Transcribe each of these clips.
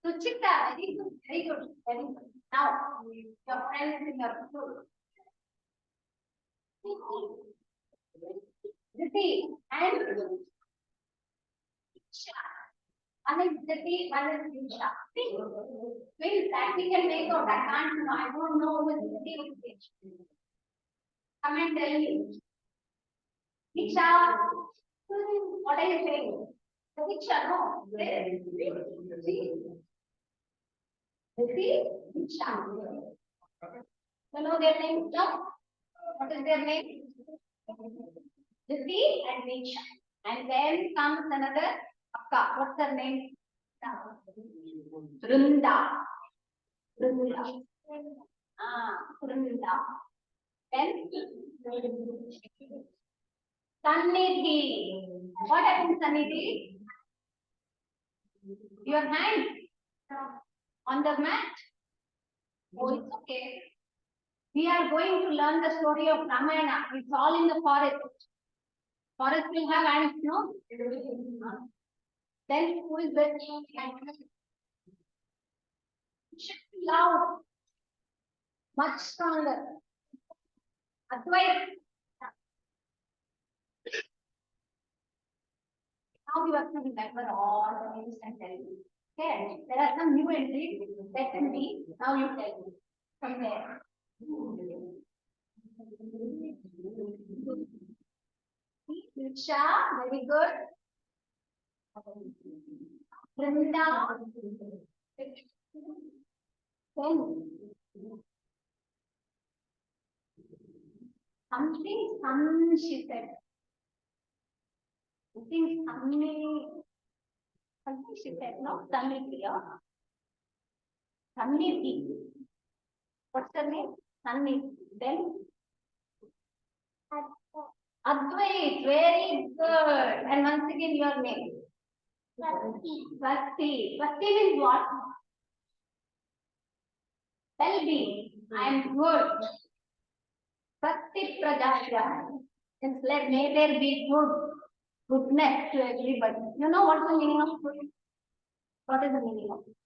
Suchita, very good, very good, very good. Now, your friend is in your school. Diti and Isha. One is Diti, one is Isha. Please, that we can make out. I can't know. I don't know who is Diti or Isha. Come and tell me. Isha, what are you saying? Isha, no. See? Diti, Isha. You know their names now? What is their name? Diti and Nisha. And then comes another Akka. What's her name? Vrunda. Vrunda. Vrunda. Then Sannidhi. What happens, Sannidhi? Your hand on the mat? Oh, it's okay. We are going to learn the story of Ramayana. It's all in the forest. Forest will have ants, no? Then who is the loud, much stronger. Advait. Now you have to remember all the names and tell me. Okay, there are some new entries. Let them be. Now you tell me. From there. Isha, very good. Vrunda. Then something, she said. I think something she said, no? Sannidhi. What's her name? Sannidhi. Then Advait, very good. And once again, your name. Swasti. Swasti means what? Tell me. I am good. Swasti Prajashya. May there be goodness to everybody. You know what's the meaning of good? What is the meaning of good?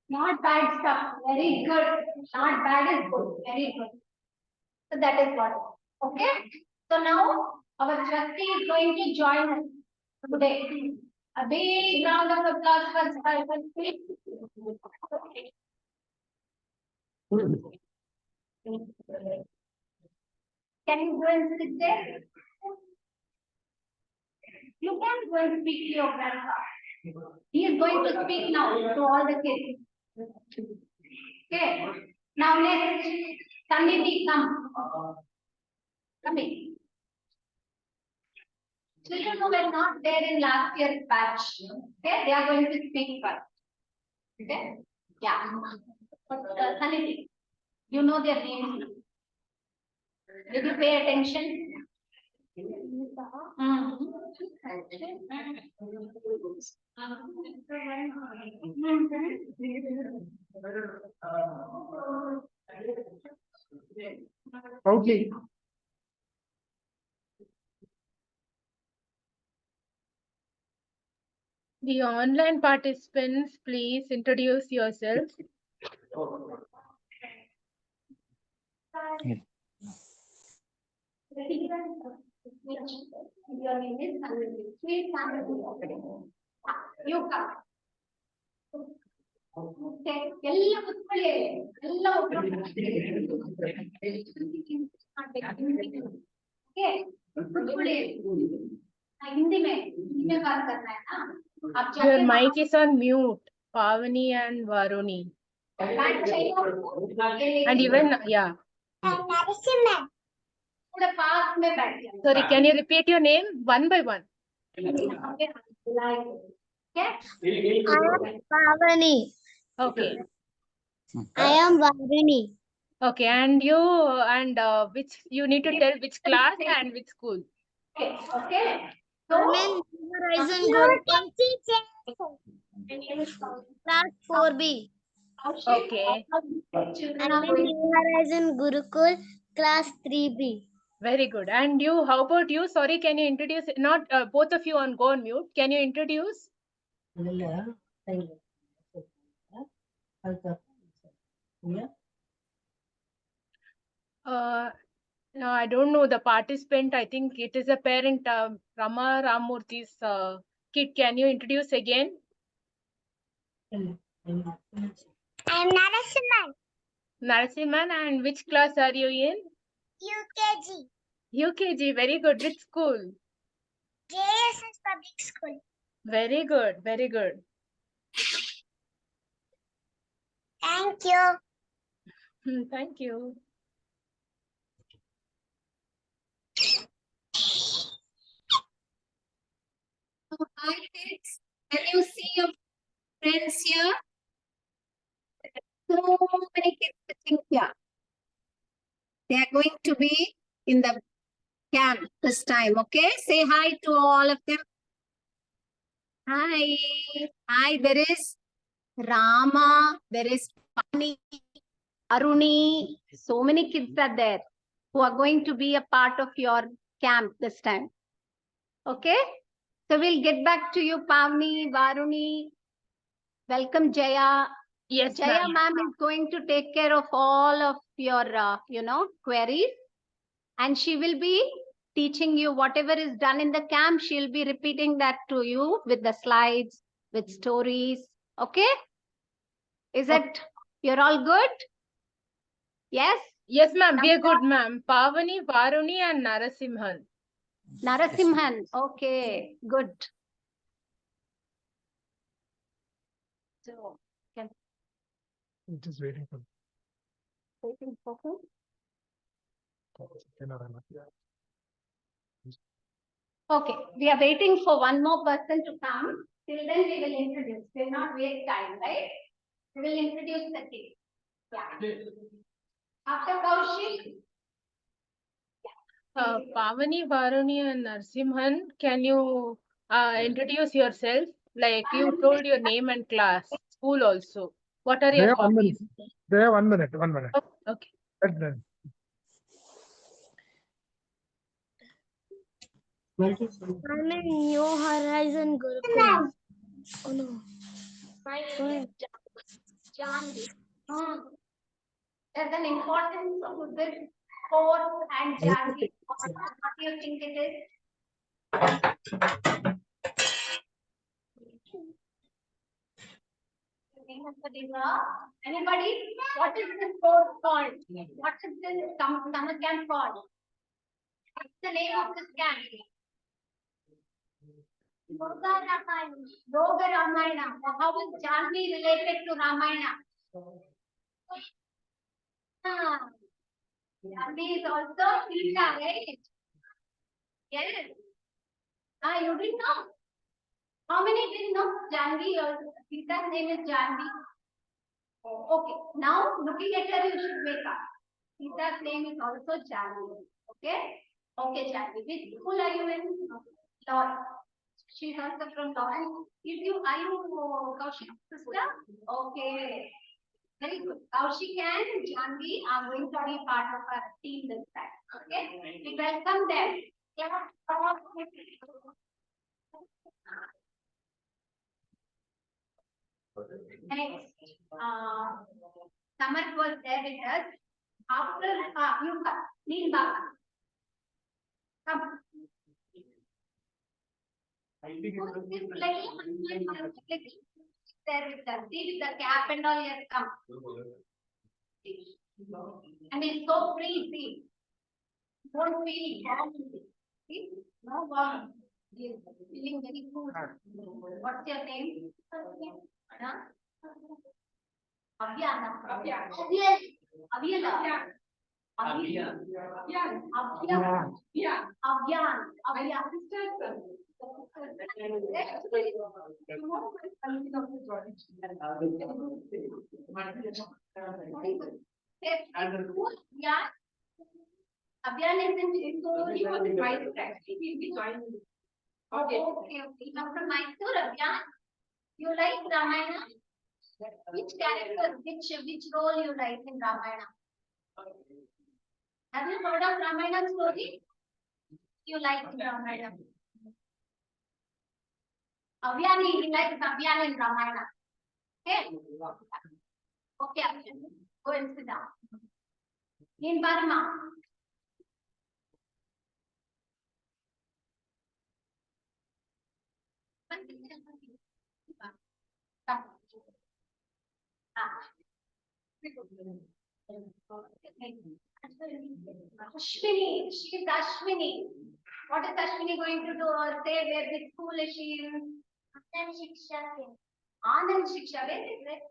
Not bad stuff. Very good. Not bad is good. Very good. So that is what. Okay. So now our Swasti is going to join us today. A big round of applause for Swasti. Can you go and sit there? You can go and speak to your grandpa. He is going to speak now to all the kids. Okay. Now next, Sannidhi, come. Come in. Children who were not there in last year's batch, okay, they are going to speak first. Okay? Yeah. Sannidhi, you know their names. Did you pay attention? Okay. The online participants, please introduce yourself. Your name is Sannidhi. Please you come. Okay. Ella kutkole. Ella okay. Kutkole. Hindi में बात करना है ना. Your mic is on mute. Pavani and Varuni. And even yeah. Sorry, can you repeat your name one by one? Okay. I am Pavani. Okay. I am Varuni. Okay, and you which you need to tell which class and which school. Okay. Okay. So, Horizon Gold class 4B. Okay. Children I are am going. New Horizon Gurukul, class 3B. Very good. And you, how about you? Sorry, can you introduce, not both of you on go on mute. Can you introduce? No, I don't know the participant. I think it is a parent, Rama Ramurthy's kid. Can you introduce again? I am Narasimhan, Narasimhan, and which class are you in? UKG, UKG. Very good. Which school? JSS Public School. Very good. Very good. Thank you. Thank you. Hi kids, can you see your friends here? So many kids sitting here. They are going to be in the camp this time, okay? Say hi to all of them. Hi. Hi, there is Rama, there is Pani, Aruni. So many kids are there who are going to be a part of your camp this time. Okay? So we'll get back to you, Pavni, Varuni. Welcome, Jaya. Yes, Jaya ma'am. ma'am is going to take care of all of your, queries. And she will be teaching you whatever is done in the camp. She'll be repeating that to you with the slides, with stories. Okay? Is it, you're all good? Yes? Yes, ma'am. We are good, ma'am. Pavani, Varuni, and Narasimhan. Narasimhan. Okay, good. So, can It is waiting for. waiting for who? Okay, we are waiting for one more person to come. Till then, we will introduce. We will not waste time, right? We will introduce the team. Yeah. After Kaushik. Pavani, Varuni, and Narasimhan, can you introduce yourself? Like you told your name and class, school also. What are They your have 1 minute. hobbies? They have 1 minute. 1 minute. Oh, okay. Let them. I'm in New Horizon Gurukul. Oh no. Janvi. There's an importance of this course and Janvi. What do you think it is? Anybody? What is this course called? What is this summer camp called? What's the name of this camp? Yoga Ramayana. How is Janvi related to Ramayana? Janvi is also Sita, right? Yes. You didn't know? How many didn't know? Janvi also. Sita's name is Janvi. Okay. Now, looking at her, you should wake up. Sita's name is also Janvi. Okay? Okay, Janvi. Which school are you in? Law. She's also from Law. Are you Kaushik's sister? Okay. Very good. Kaushik and Janvi are going to be part of our team this time. Okay? We welcome them. Next, Samar was there with us. After you come, lean back. Come. There with us. See with the cap and all, yes, come. And it's so free, see. Don't feel warm. See? No warm. Feeling very cool. What's your name? Huh? Abhyana. Abhyana is in Mysore. He was in Mysore actually. He'll be joining. Okay. You come from Mysore, Abhyana? You like Ramayana? Which character, which role you like in Ramayana? Have you heard of Ramayana story? You like in Ramayana? Avyani, he likes Avyani in Ramayana. Okay? Okay, Avyani. Go and sit down. In Burma. Ashwini, she is Ashwini. What is Ashwini going to do or say? Where which school is she in? Anand Shiksha. Anand Shiksha, where is it?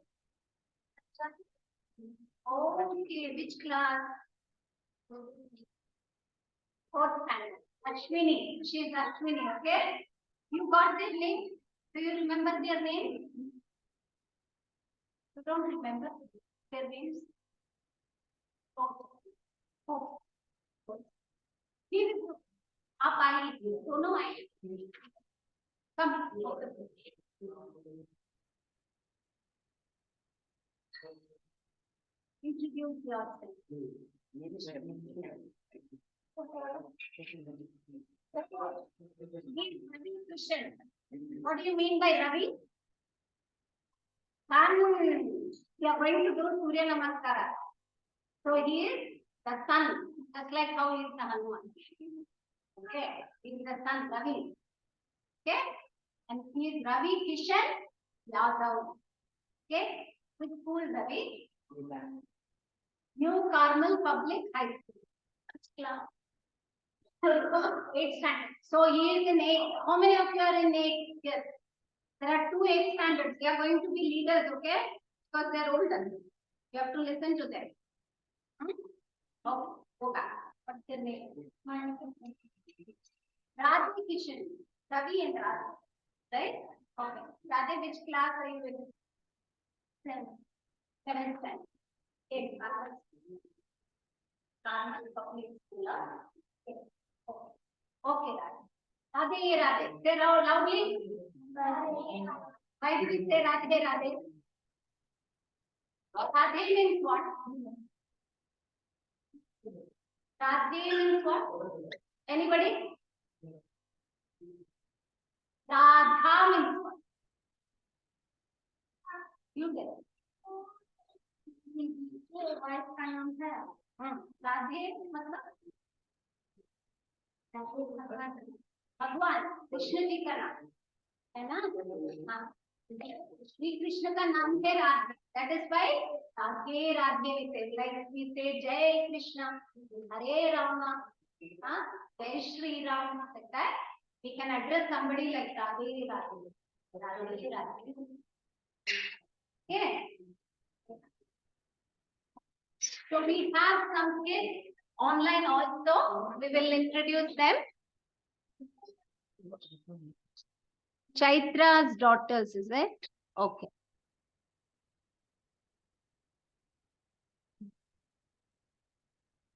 Okay, which class? Fourth standard. Ashwini, she is Ashwini, okay? You got their name? Do you remember their name? You don't remember their names? Oh. आप आइए दोनों आइए कम introduce yourself. Question. What do you mean by Ravi? Sun. We are going to do Surya Namaskara. So he is the sun, just like how he is the Hanuman. Okay, he is the sun, Ravi. Okay, and he is Ravi Kishan Yadav. Okay, which school, Ravi? New Carmel Public High School. Which class? 8th standard. So he is in 8th. How many of you are in 8th? Yes. There are 2 8th standards. They are going to be leaders, okay? Because they are older. You have to listen to them. Oh, go back. What's their name? Radhe Kishan. Ravi and Radhe. Right? Okay. Radhe, which class are you in? 7th standard. 8th class. Carmel Public School. Okay, Radhe, Radhe. Say loudly. Why do we say Radhe, Radhe? Radhe means what? Radhe means what? Anybody? Radha means what? You get it. Radhe मतलब भगवान कृष्ण जी का नाम है ना? हाँ, श्री कृष्ण का नाम है Radhe. That is why Radhe Radhe we say, like we say जय कृष्ण, हरे राम, हाँ, जय Shri Ram, like that. We can address somebody like Radhe Radhe, Radhe Radhe. Okay. So we have some kids online also. We will introduce them. Chaitra's daughters, is it? Okay.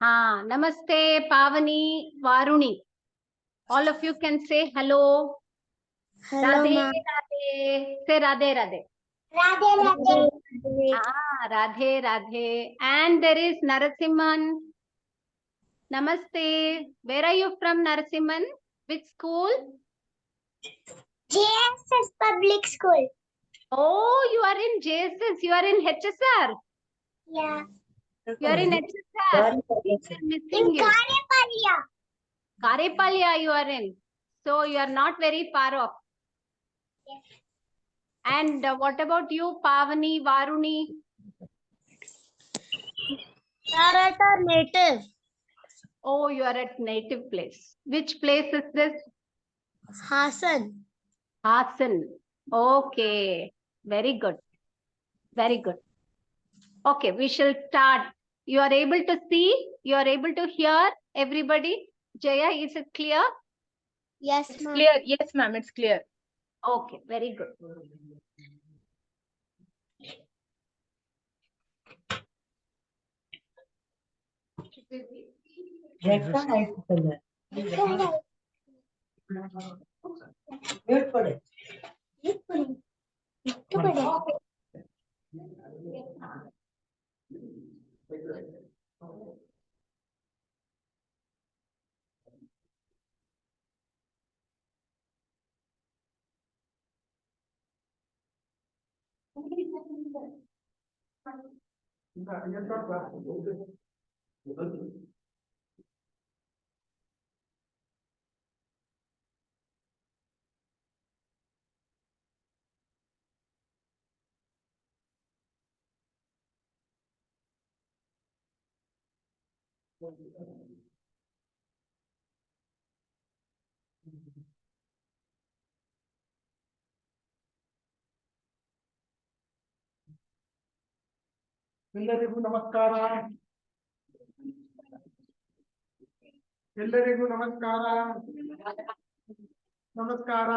Namaste, Pavani, Varuni. All of you can say hello. Hello, Radhe, ma. Radhe. Say Radhe, Radhe. Radhe, Radhe. Radhe, Radhe. And there is Narasimhan. Namaste. Where are you from, Narasimhan? Which school? JSS Public School. Oh, you are in JSS. You are in HSR. Yeah. You are in HSR. We are missing In you. Karepalya. Karepalya you are in. So you are not very far off. Yes. And what about you, Pavani, Varuni? At our native. Oh, you are at native place. Which place is this? Hasan. Hasan. Okay. Very good. Very good. Okay, we shall start. You are able to see? You are able to hear everybody? Jaya, is it clear? Yes, It's ma'am. clear. Yes, ma'am, it's clear. Okay, very good. ಎಲ್ಲರಿಗೂ ನಮಸ್ಕಾರ. ಎಲ್ಲರಿಗೂ ನಮಸ್ಕಾರ. ನಮಸ್ಕಾರ.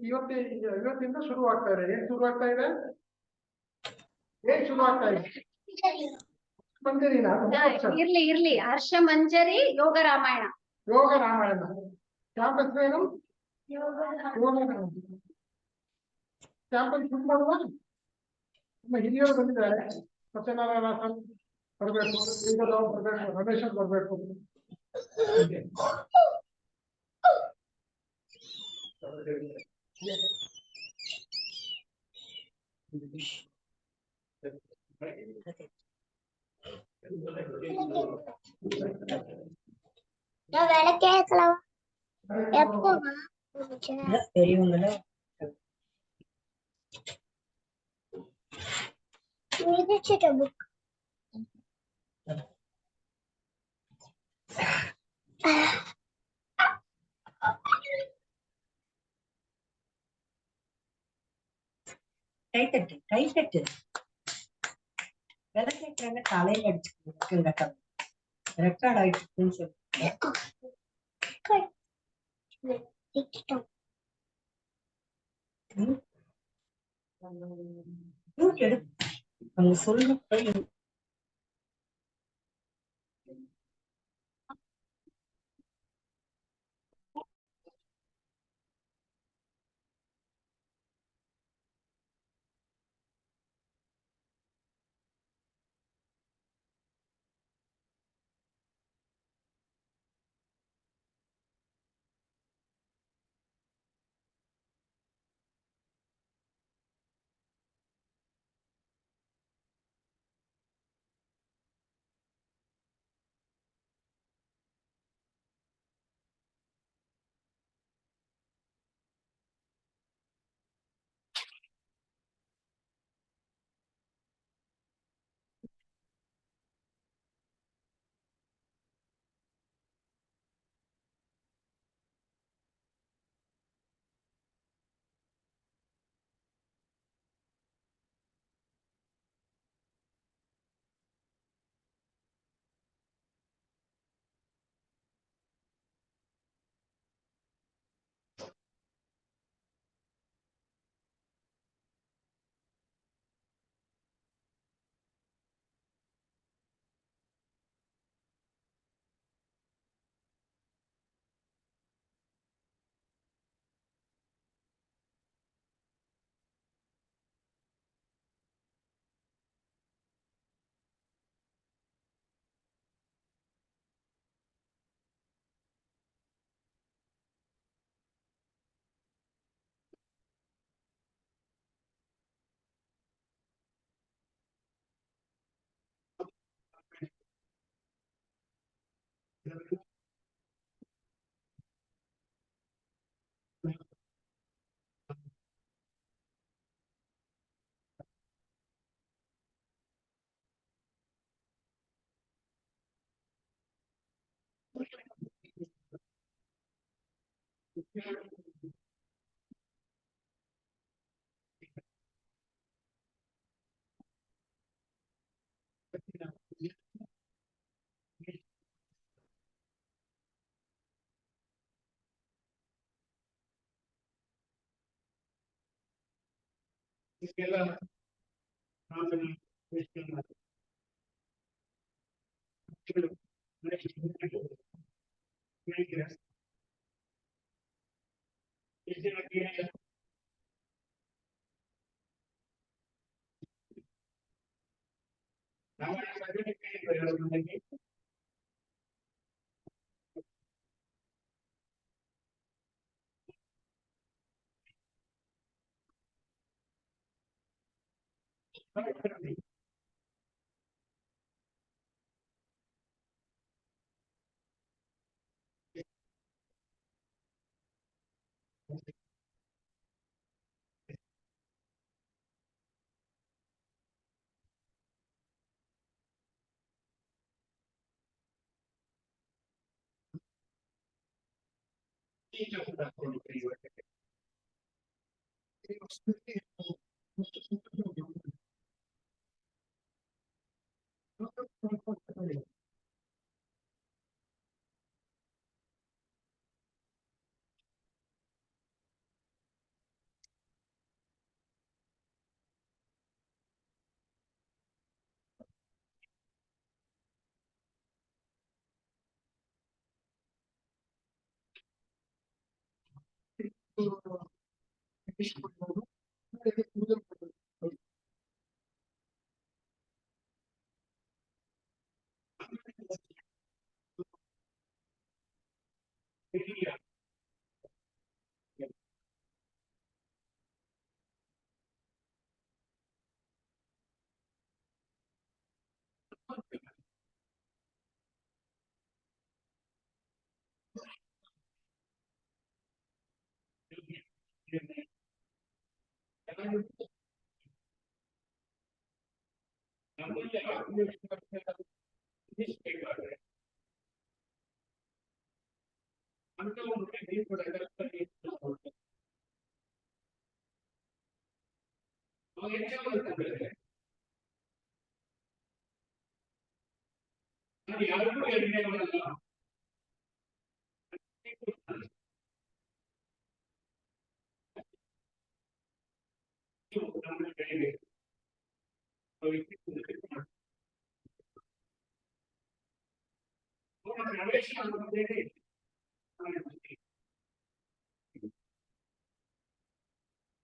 ಇವತ್ತಿಂದ ಶುರು ಆಗ್ತಾ ಇದೆ. ಏನ್ ಶುರು ಆಗ್ತಾ ಇದೆ? ಏನ್ ಶುರು ಆಗ್ತಾ ಇದೆ? ಮಂಜರಿನಾ? ಇರ್ಲಿ ಹರ್ಷ ಮಂಜರಿ ಯೋಗ ರಾಮಾಯಣ. ಯೋಗ ರಾಮಾಯಣ. ಕ್ಯಾಂಪಸ್ ಏನು? ಕ್ಯಾಂಪಸ್ ಶುರು ಮಾಡುವ. ನಮ್ಮ ಹಿರಿಯರು ಬಂದಿದ್ದಾರೆ. ಸತ್ಯನಾರಾಯಣ ಸರ್ ಬರಬೇಕು, ಬರಬೇಕು, ರಮೇಶ್ ಬರಬೇಕು. book. டைட் விளக்கேற்றாங்க தலையில அடிச்சுக்கிட்டு ரெக்கார்ட் ஆயிடுச்சுன்னு சொல்லி அவங்க சொல்ல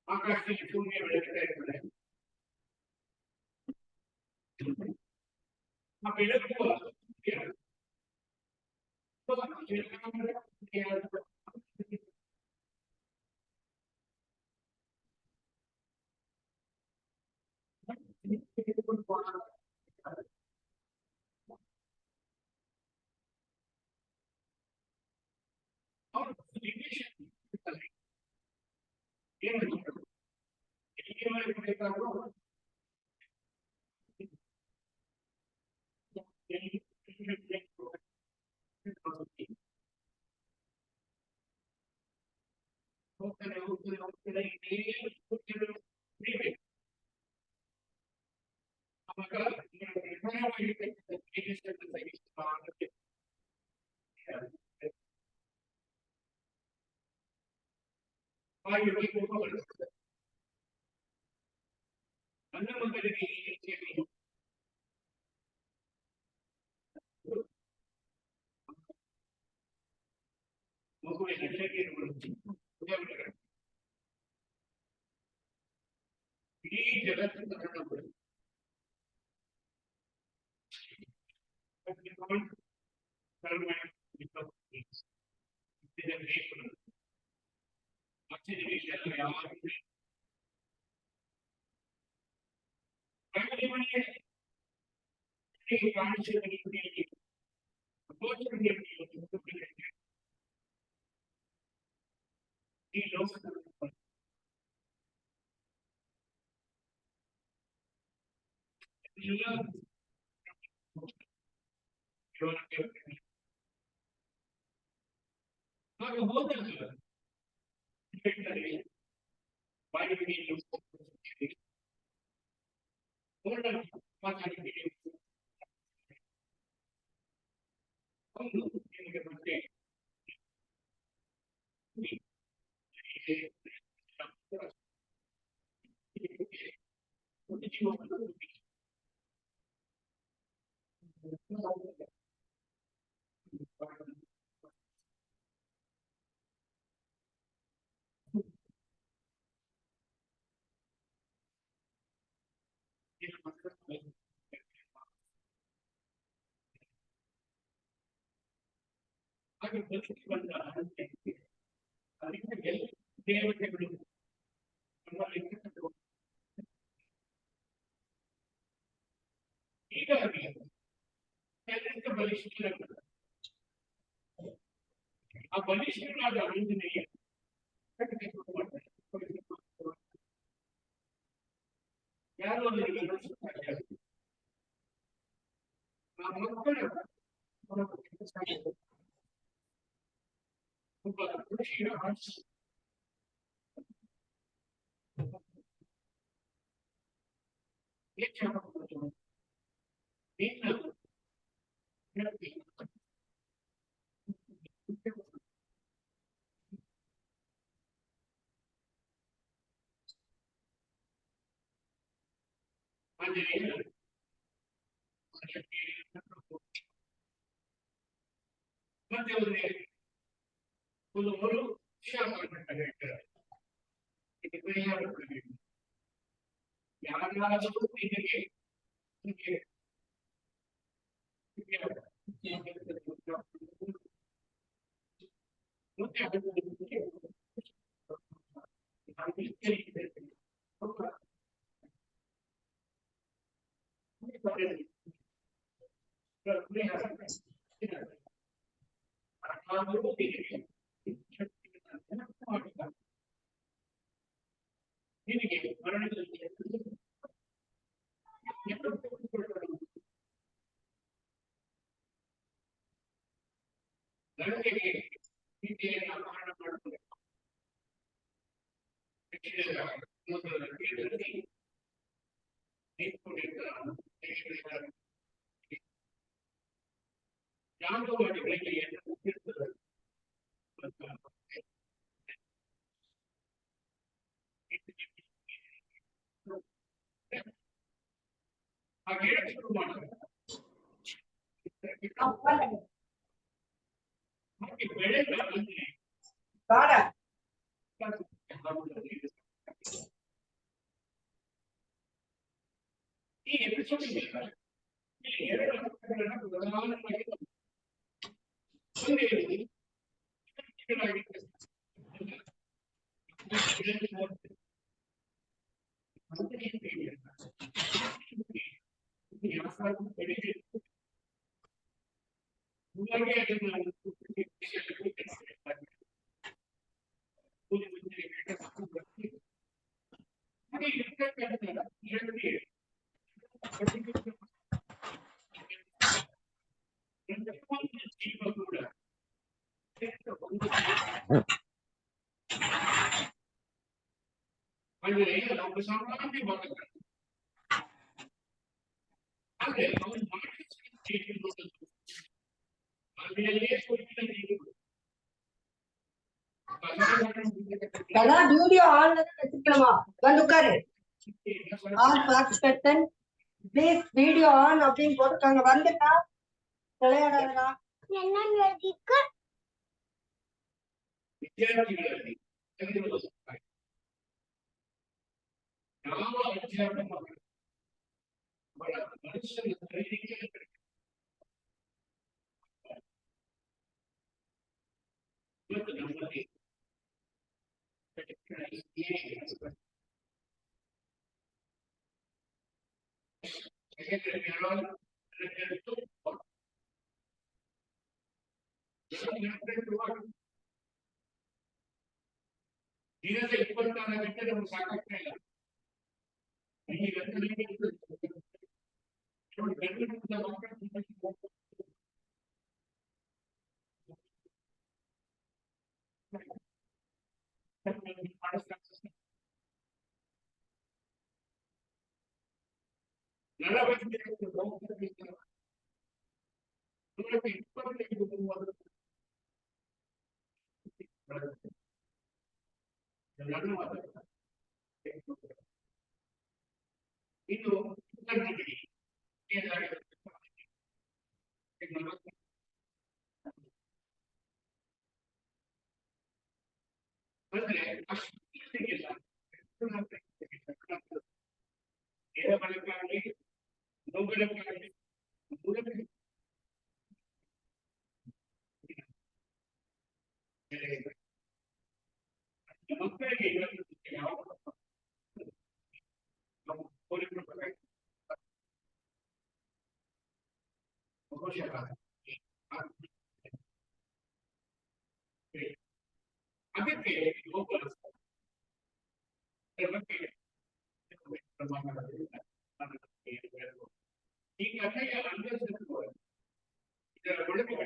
ಆಕಾಶ ಶೂನ್ಯ ಬೆಳಗ್ತಾ ಇರ್ತದೆ. ಆ ಬೆಳಕು ಇಡೀ ಜಗತ್ತನ್ನು ಹಾಗೆ ಬದುಕಿ ಬಂದ ಅದಕ್ಕೆ ದೇವತೆಗಳು ನಮ್ಮಲ್ಲಿ ಹೀಗಾಗಿ ಎಲ್ಲರಿಗೂ ಬಲಿಷ್ಠ ಆ ಬಲಿಷ್ಠನಾದ ಆಂಜನೇಯ ಯಾರು ಅದರಿಗೆ ನಡೆಸುತ್ತಾರೆ ಆ ಮಕ್ಕಳ ಒಬ್ಬ ಋಷಿಯ ಮತ್ತೆ ಒಂದು ಮೂರು ಯಾರಾದರೂ ನಿನಗೆ ನಿನಗೆ ಮರಣದಲ್ಲಿ ಗಂಗೆಗೆ ಸೀತೆಯನ್ನು ಅಪಹರಣ ಮಾಡಬೇಕು ಜಾಂಬವಾಡಿ ಗಂಗೆಯನ್ನು ಮುಗಿರ್ತದೆ ಹಾಗೆ ಶುರು ಮಾಡ್ತಾರೆ ಹಾಗೆ ಬೆಳೆದ ಬೇಡ ಈ ಎಪಿಸೋಡ್ ಇಲ್ಲಿ ಎರಡು ಅಂಶಗಳನ್ನು ಪ್ರಧಾನವಾಗಿ ಒಂದನೇದು ಅಂದ್ರೆ ನಾವು ಸಾಮಾನ್ಯ ಭಾಗ ಆದ್ರೆ ಅವನು கலா வீடியோ ஆன் வச்சுக்கலாமா வந்து உட்காரு on box cotton please video on அப்படின்னு போட்டுருக்காங்க வந்துட்டா விளையாடாதா என்னன்னு எழுதிக்க ವಿದ್ಯಾರ್ಥಿಗಳಲ್ಲಿ ಯಾವ ಅಧ್ಯಾಪಕ ಅವರ ಮನುಷ್ಯನ ಧೈರ್ಯಕ್ಕೆ ಇವತ್ತು ನಮ್ಮಲ್ಲಿ ದಿನದ 24 ಗಂಟೆ ನಮ್ಗೆ ಸಾಕಾಗ್ತಾ ಇಲ್ಲ ಈ ಇದು ಅಂದ್ರೆ ಅಷ್ಟಿಲ್ಲ ದೇಹ ಬಳಕ್ಕಾಗಲಿ ನೋವುಗಳಕ್ಕಾಗಲಿ ಅದಕ್ಕೆ ಈಗ ಇದರ ಒಳಗೆ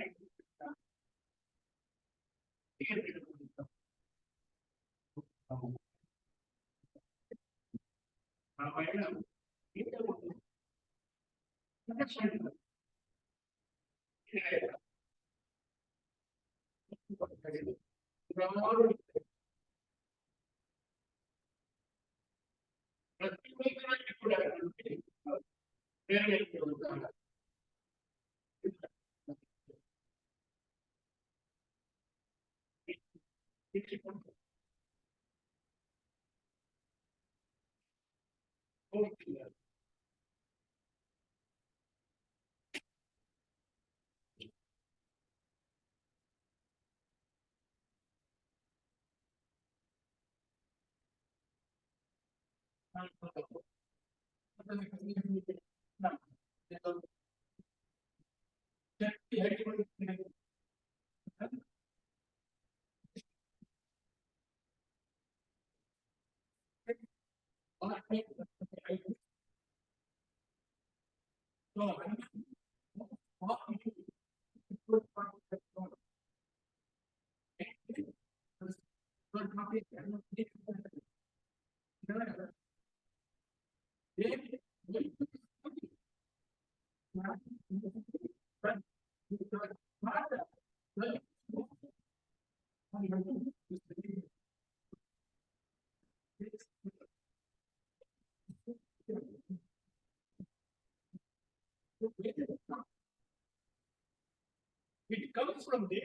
It comes from the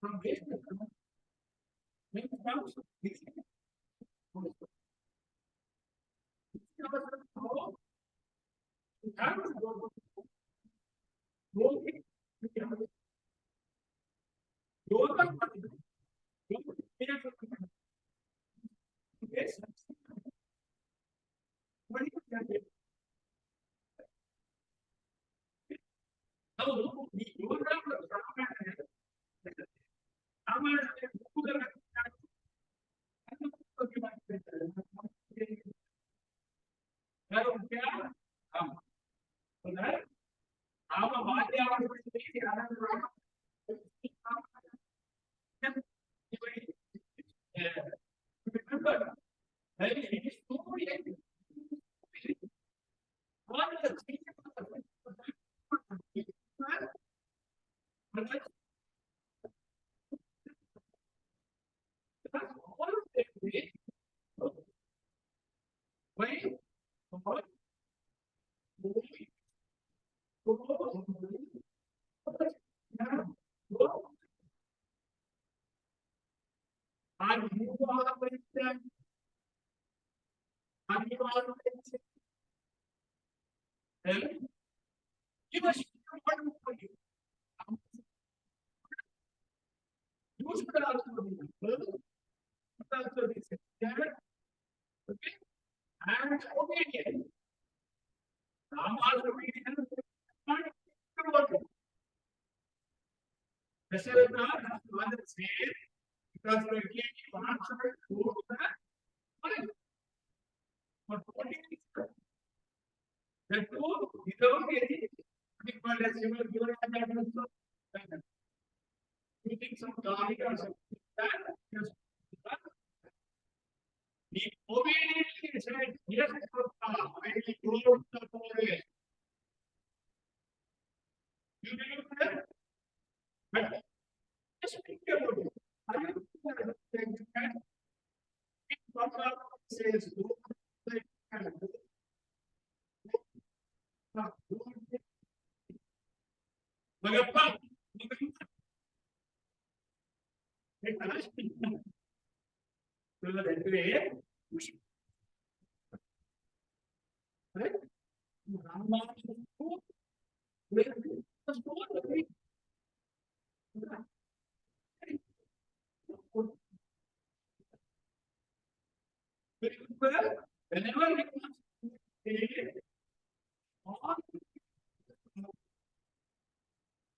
from this whenever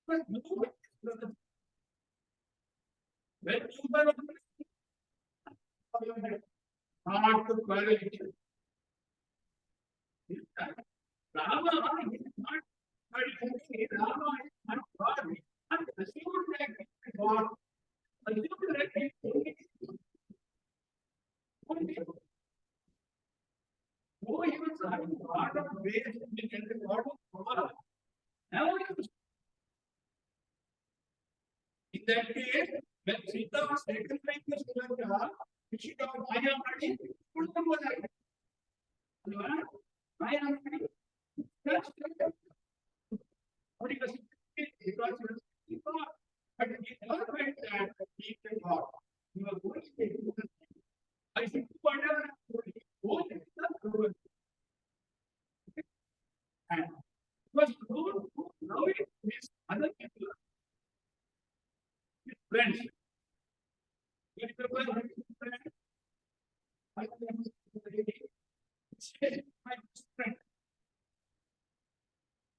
When you were not to quality. Rama is not Rama is not God. And the same like God. The same like who is having God of grace and God of power. Now, in that case, when Sita was taken by the Sulaga, she got Maya Madi, put them on that. Maya Madi, that's what it was. But he never meant that he can God. You are going to take I think whatever both is the rule. And was rule now it is other people. Friends. If you were friend, I am my friend.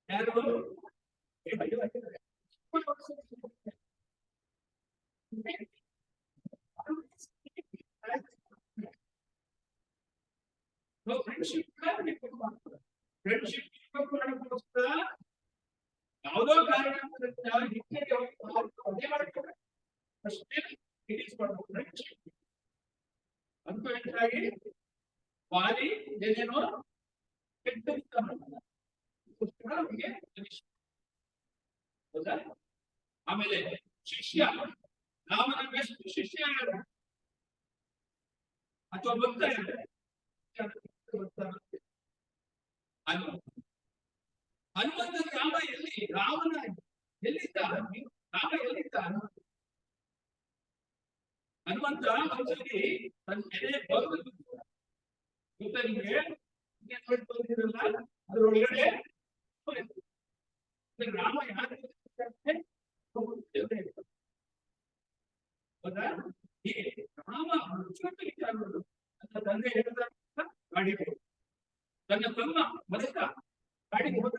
Arrow. No friendship. Friendship ಯಾವುದೋ ಕಾರಣದಿಂದ ಅದೇ ಮಾಡ್ತಾರೆ ಅಷ್ಟೇ it is for friendship ಅಂತ ಹೆಚ್ಚಾಗಿ ವಾಲಿ ಏನೇನೋ ಕೆಟ್ಟ ಹೌದಾ ಆಮೇಲೆ ಶಿಷ್ಯ ರಾಮನ ಬೆಸ್ಟ್ ಶಿಷ್ಯ ಯಾರು ಅಥವಾ ಭಕ್ತ ಹನುಮಂತ ರಾಮ ಎಲ್ಲಿ ರಾಮನ ಎಲ್ಲಿದ್ದ ರಾಮ ಎಲ್ಲಿದ್ದ ಹನುಮಂತ ಒಂದ್ಸರಿ ತನ್ನ ಎದೆ ಬರುವುದು ಗೊತ್ತಾ ನಿಮ್ಗೆ ನೋಡ್ಕೊಂಡಿರಲ್ಲ ಅದ್ರೊಳಗಡೆ ರಾಮ ಯಾರು ಹೌದಾ ಹೀಗೆ ರಾಮ ವಿಚಾರಗಳು ನನ್ನ ತಂದೆ ಹೇಳಿದ ಗಾಡಿ ತನ್ನ ತಮ್ಮ ಬದುಕ ಗಾಡಿಗೆ ಹೋದ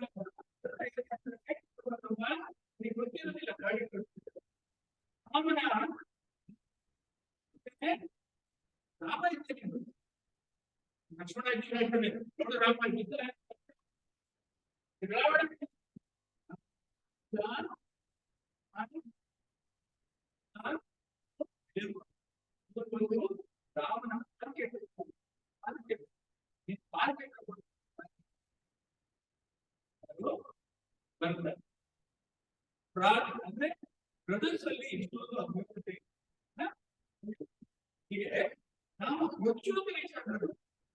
ನೀವು ಗೊತ್ತಿರೋದಿಲ್ಲ ಗಾಡಿ ರಾಮನ ರಾಮ ಇದ್ದೇನೆ ಲಕ್ಷ್ಮಣ ಇದ್ದೇನೆ ನೋಡು ರಾಮ ಇದ್ದರೆ ರಾಮನ ಅಂದ್ರೆ ಬ್ರದರ್ಸ್ ಅಲ್ಲಿ ಇಷ್ಟೊಂದು ಅಭಿವೃದ್ಧಿ ಹೀಗೆ ನಾವು ಮುಚ್ಚುವುದು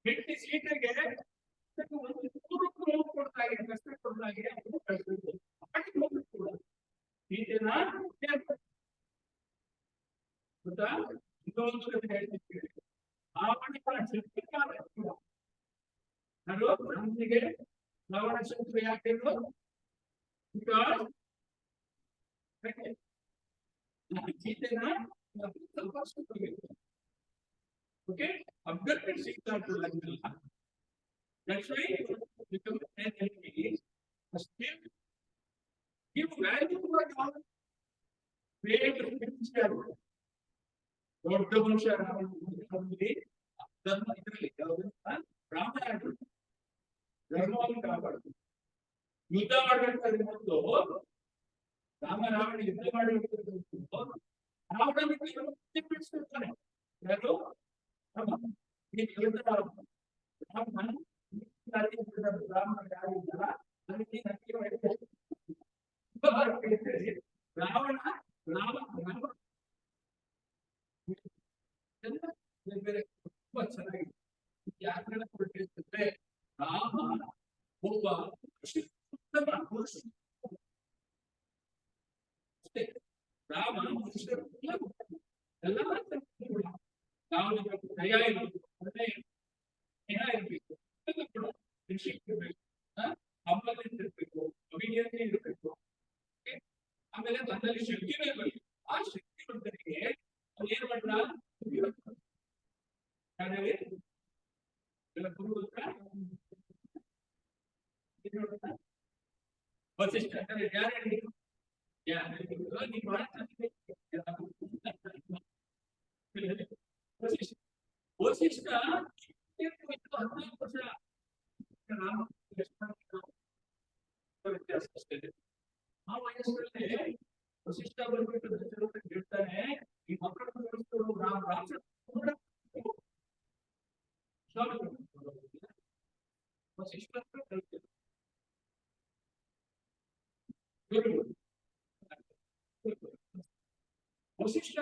ಹೆಂಡತಿ ಸೀಟೆಗೆ ಒಂದು ರೂಪ ಕೊಡ್ತಾಗೆ ಕಷ್ಟ ಕೊಡ್ತಾಗೆ ಸೀಟೆನ ಗೊತ್ತಾ ಇನ್ನೊಂದು ಹೇಳ್ತಿದ್ದೀವಿ ಆವಣಿಗಳ ಶಕ್ತಿಕಾರ ನಮಗೆ ಲವಣ ಶಕ್ತಿ ಯಾಕೆ ಬಿಕಾಸ್ ಸೀಟೆನ ಸ್ವಲ್ಪ okay abducted Sita to Lanka. That's why become an enemy. Still give value to what all create a picture. What the Musha family Dharma idರಲ್ಲಿ Rama ಧರ್ಮವನ್ನು ಕಾಪಾಡುದು ಯುದ್ಧ ಮಾಡಬೇಕಾದ್ರೆ ಮೊದಲು ರಾಮ ರಾವಣ ಯುದ್ಧ ಮಾಡಬೇಕಾದ್ರೆ ರಾವಣ ಬಿಡಿಸ್ಕೊಳ್ತಾನೆ ಯಾರು ರಾವಣ ತುಂಬಾ ಚೆನ್ನಾಗಿದೆ ಯಾಕಂದ್ರೆ ಕೊಟ್ಟಿರ್ತದೆ ರಾಮ ಒಬ್ಬ ಉತ್ತಮ ಪುರುಷ ಅಷ್ಟೇ ರಾಮ ಎಲ್ಲ ನಾವು ದಯ ಇರಬೇಕು ಸ್ನೇಹ ಇರಬೇಕು ಇರಬೇಕು ಹಬ್ಬದಿಂದ ಇರಬೇಕು ಅಭಿನಯತೆ ಇರಬೇಕು ಆಮೇಲೆ ತನ್ನಲ್ಲಿ ಶಕ್ತಿನೇ ಬರಲಿ ಆ ಶಕ್ತಿವಂತನಿಗೆ ಅವ್ರು ಏನ್ ಮಾಡ್ರ ಗುರು ವಸಿಷ್ಠ ಯಾರು ವಸಿಷ್ಠ 14 ವರ್ಷ ರಾಮ ವ್ಯತ್ಯಾಸ ಅಷ್ಟೇ. ಆ ವಯಸ್ಸಲ್ಲಿ ವಸಿಷ್ಠ ಬಂದ್ಬಿಟ್ಟು ದಶರಥ ಹೇಳ್ತಾನೆ, ಈ ಮಕ್ಕಳನ್ನು ಬೆಳೆಸ್ಕೊಂಡು ರಾಮ ವಸಿಷ್ಠ ವಸಿಷ್ಠ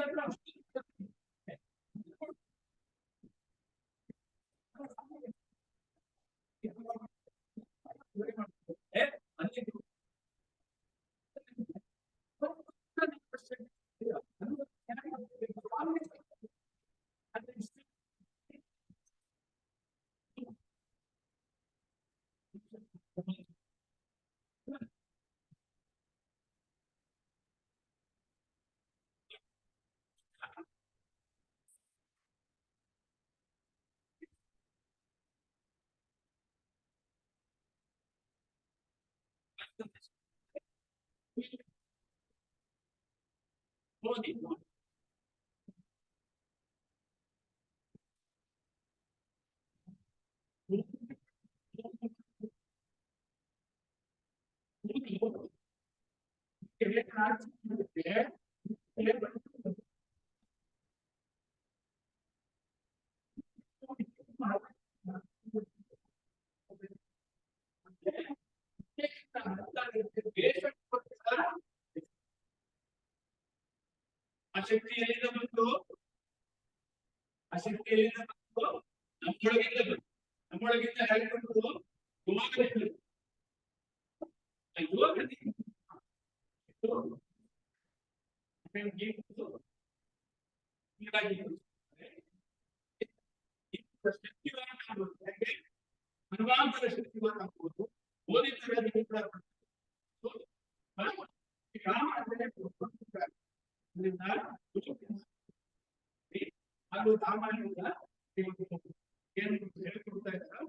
ಆ ಶಕ್ತಿ ಎಲ್ಲಿಂದ ಬಂತು? ಆ ಶಕ್ತಿ ಎಲ್ಲಿಂದ ಬಂತು? ನಮ್ಮೊಳಗಿಂದ ನಮ್ಮೊಳಗಿಂದ ಹೇಗೆ ಬಂತು? ಯೋಗದಿಂದ. ಮನವಾಂತರ ಶಕ್ತಿವಾನ ಆಗ್ಬೋದು, ಓದಿದ ಅದು ಸಾಮಾನ್ಯದಿಂದ ಏನು ಹೇಳ್ಕೊಡ್ತಾ ಇದ್ದಾರೆ.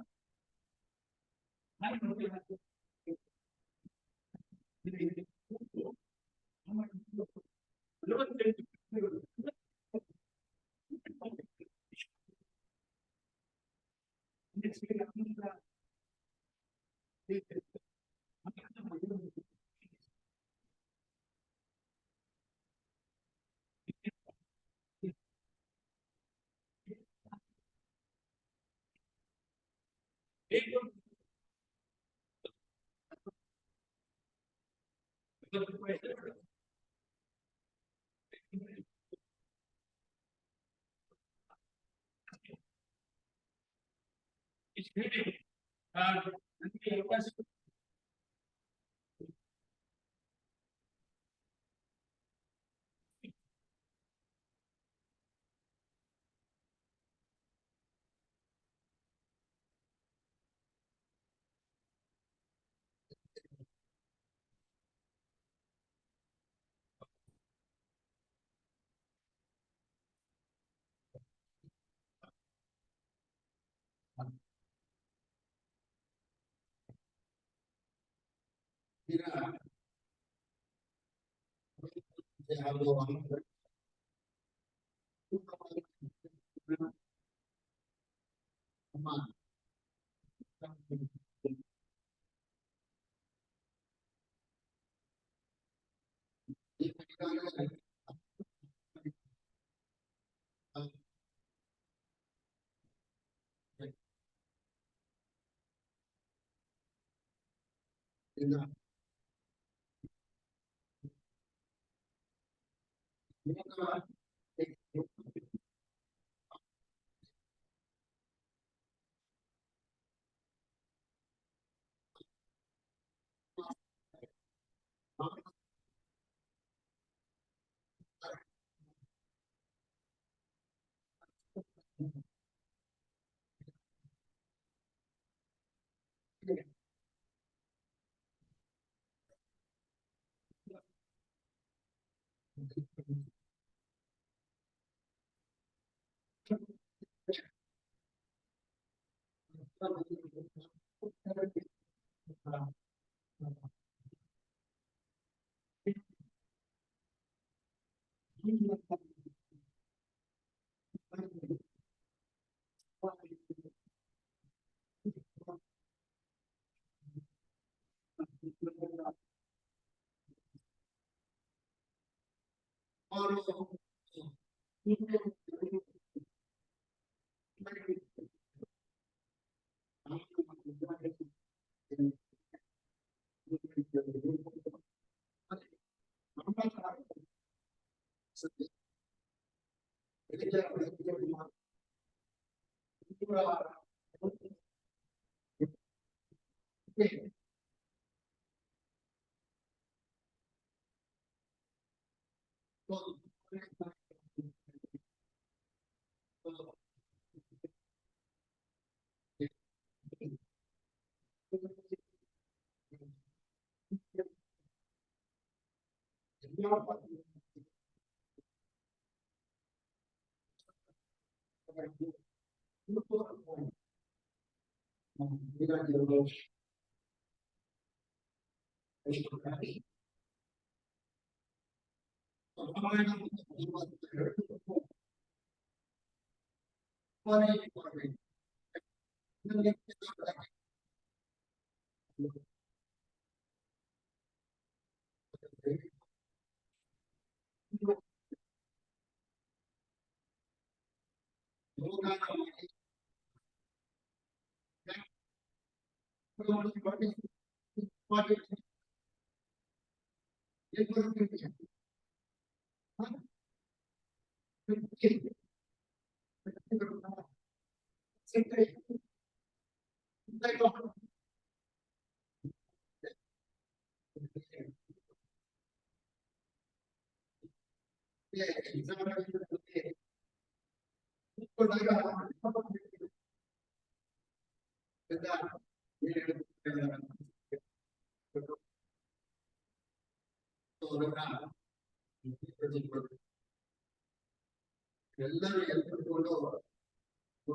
ಎಲ್ಲರೂ ಎಲ್ಕೊಂಡು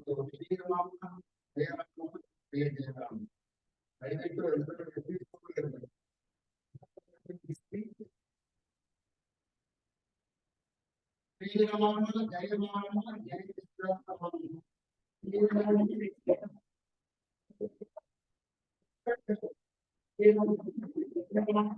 ಒಂದು ದಯವಿಟ್ಟು ಎಲ್ಲರೂ ಶ್ರೀರಾಮ ಜಯ ರಾಮ ಜಯ ಶ್ರೀರಾಮ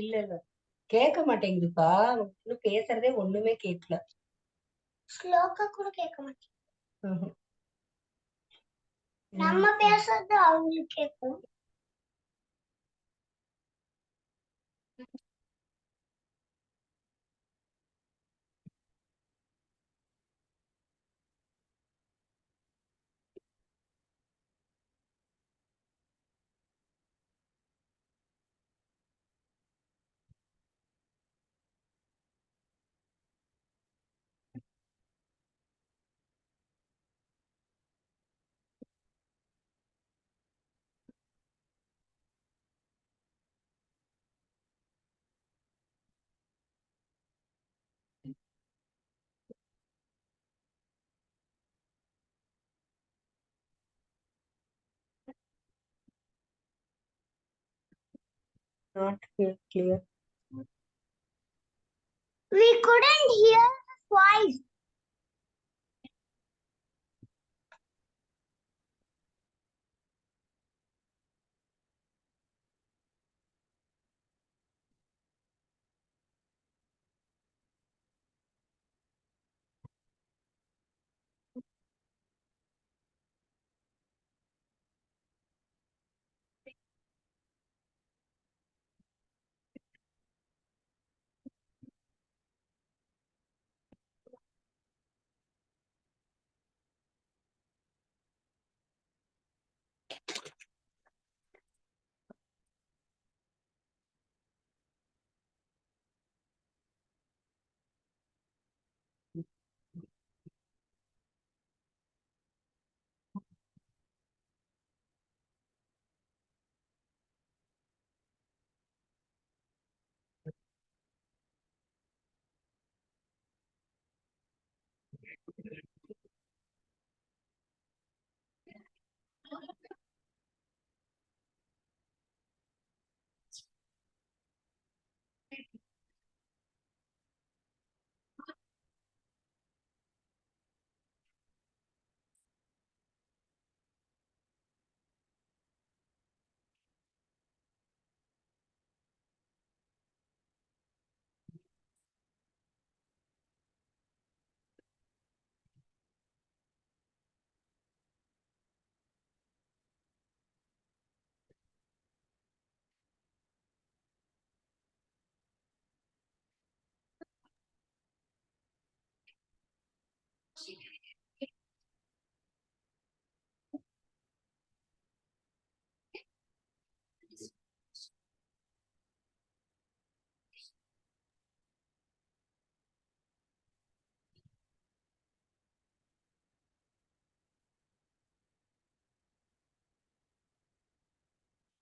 இல்ல இல்ல கேட்க மாட்டேங்குதுப்பா. இன்னும் பேசுறதே ஒண்ணுமே கேட்கல. ஸ்லோகா கூட கேட்க மாட்டேன். ம்ஹும். நம்ம பேசுறது அவங்களுக்கு கேட்கும். Not clear. We couldn't hear the voice.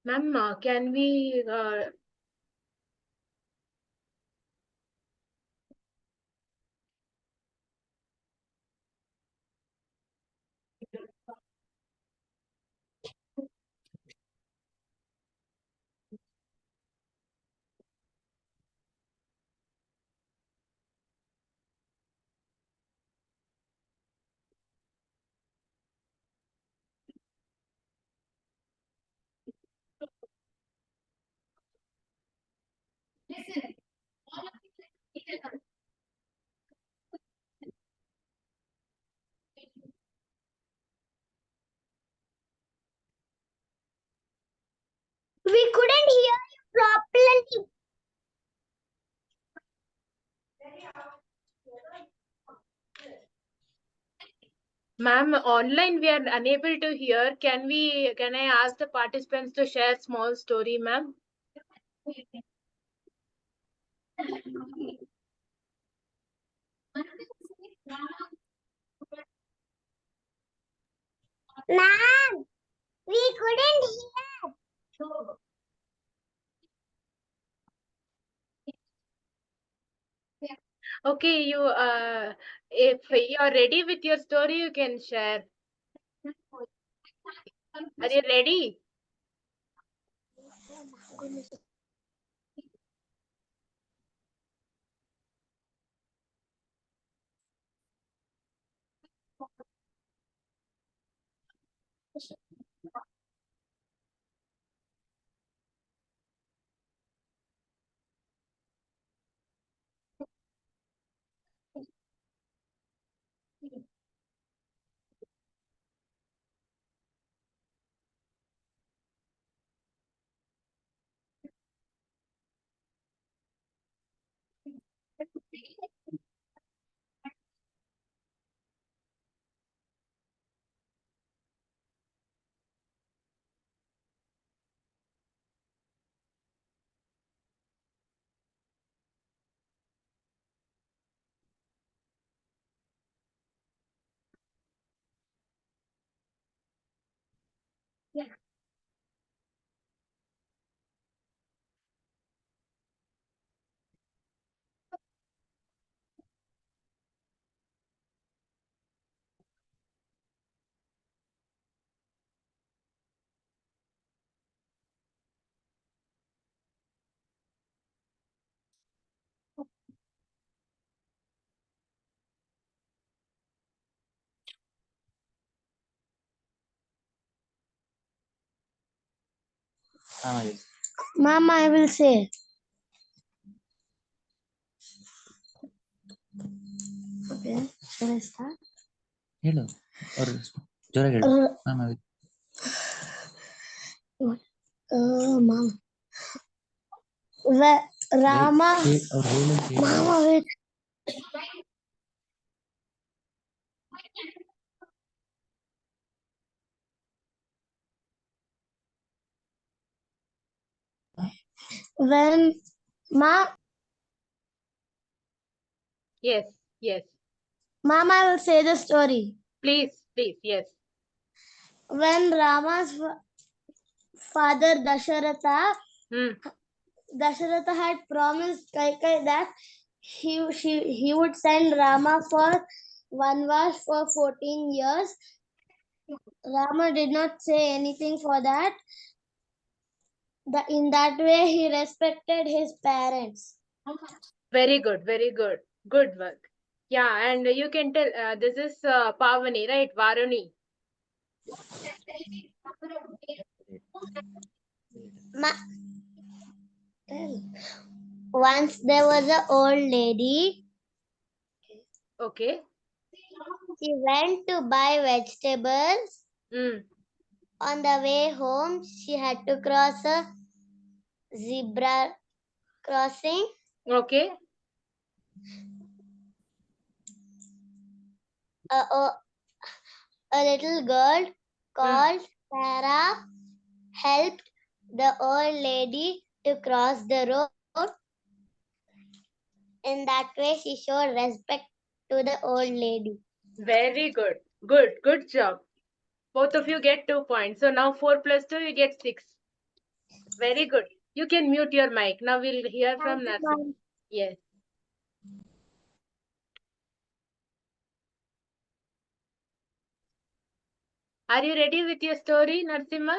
Ma'am, can we Listen, all of you listen. We couldn't hear you properly. Ma'am, online we are unable to hear. Can I ask the participants to share small story, ma'am? Ma'am, we couldn't hear. Okay, if you are ready with your story, you can share. Are you ready? Mom, I will say. Okay, shall I start? ಹೇಳು ಅವ್ರು ಜೋರಾಗಿ ಹೇಳು ma'am Mom. Rama. ಅವ್ರು ಹೇಳು Mama, wait. When Yes, yes. Mama, I will say the story. Please, yes. When Rama's father Dasharatha had promised Kaikai that he would send Rama for Vanvas for 14 years. Rama did not say anything for that. In that way, he respected his parents. Very good, very good. Good work. Yeah, and you can tell this is Pavani, right? Varuni. Once there was an old lady. Okay. She went to buy vegetables. On the way home, she had to cross a zebra crossing. Okay. A little girl called Sarah helped the old lady to cross the road. In that way, she showed respect to the old lady. Very good. Good job. Both of you get 2 points. So now 4 plus 2, you get 6. Very good. You can mute your mic. Now we'll hear from Narsim. Yes. Are you ready with your story, Narsimha?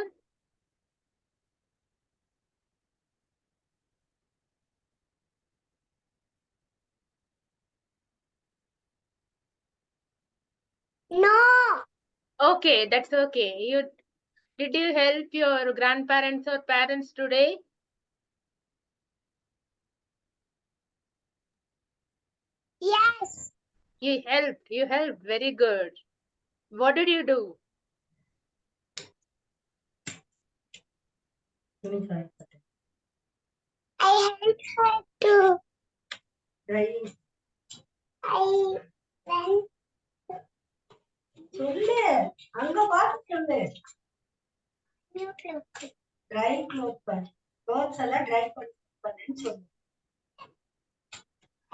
No. Okay, that's okay. Did you help your grandparents or parents today? Yes. You helped. Very good. What did you do? I helped her to. I went. சொல்லு அங்க பார்த்து சொல்லு try clothes எல்லாம் try பண்ணுன்னு சொல்லு.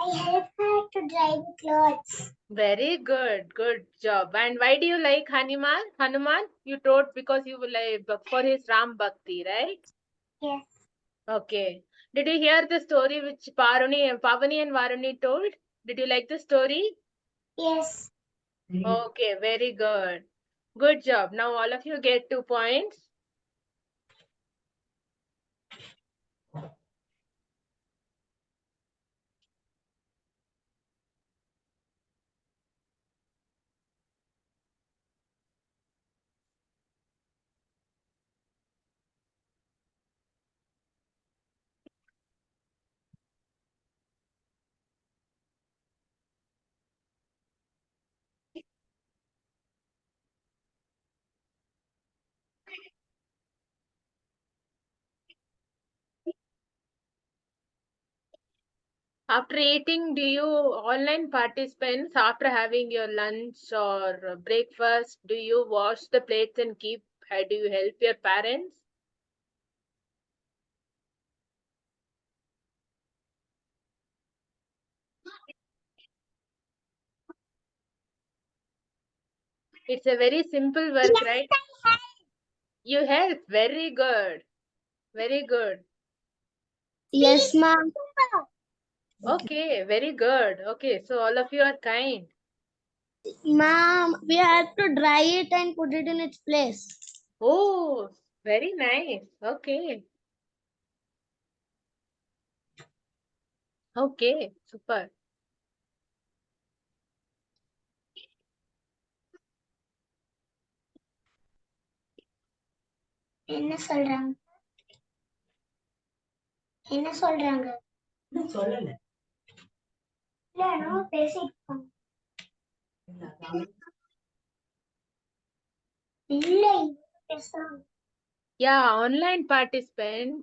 I helped her to dry the clothes. Very good. Good job. And why do you like Hanuman? Hanuman, you told because you will like for his Ram Bhakti, right? Yes. Okay. Did you hear the story which Pavani and Varuni told? Did you like the story? Yes. Okay, very good. Good job. Now all of you get 2 points. After eating, do you online participants after having your lunch or breakfast, do you wash the plates and do you help your parents? It's a very simple work, right? You help. Very good. Very good. Yes, ma'am. Okay, very good. Okay, so all of you are kind. Ma'am, we have to dry it and put it in its place. Oh, very nice. Okay. Okay, super. என்ன சொல்றாங்க என்ன சொல்றாங்க இன்னும் சொல்லல இல்ல பேசிட்டு இல்ல பேசுறாங்க Yeah, online participant.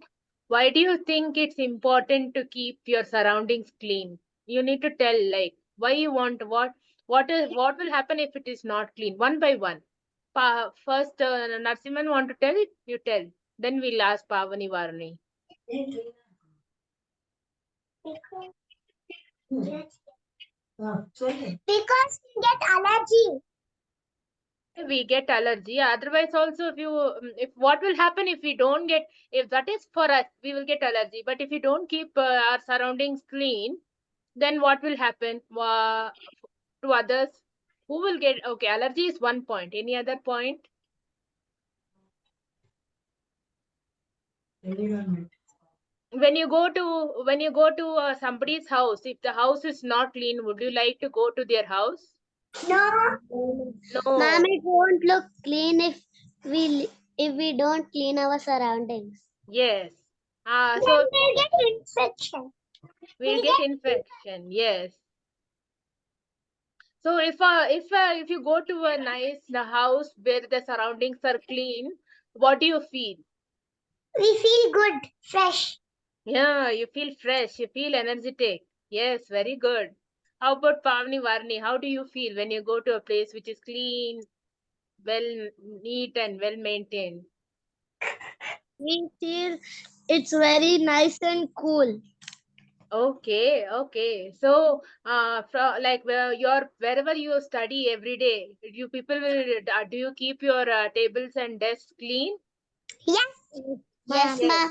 Why do you think it's important to keep your surroundings clean? You need to tell like why you want what will happen if it is not clean one by one. First, Narsimhan want to tell, you tell. Then we'll ask Pavani Varni. சொல்லு because you get allergy. We get allergy. Otherwise, also if what will happen if we don't get, if that is for us, we will get allergy. But if we don't keep our surroundings clean, then what will happen to others? Who will get? Okay, allergy is one point. Any other point? environment. When you go to somebody's house, if the house is not clean, would you like to go to their house? No. No. Ma'am, it won't look clean if we don't clean our surroundings. Yes. So we'll get infection. we'll get infection. Yes. So if you go to a nice house where the surroundings are clean, what do you feel? We feel good, fresh. Yeah, you feel fresh, you feel energetic. Yes, very good. How about Pavni Varni? How do you feel when you go to a place which is clean, well neat and well maintained? We feel it's very nice and cool. Okay, okay. So, from like wherever you study every day, you people will do you keep your tables and desks clean? Yes. Yes, Yes. ma'am.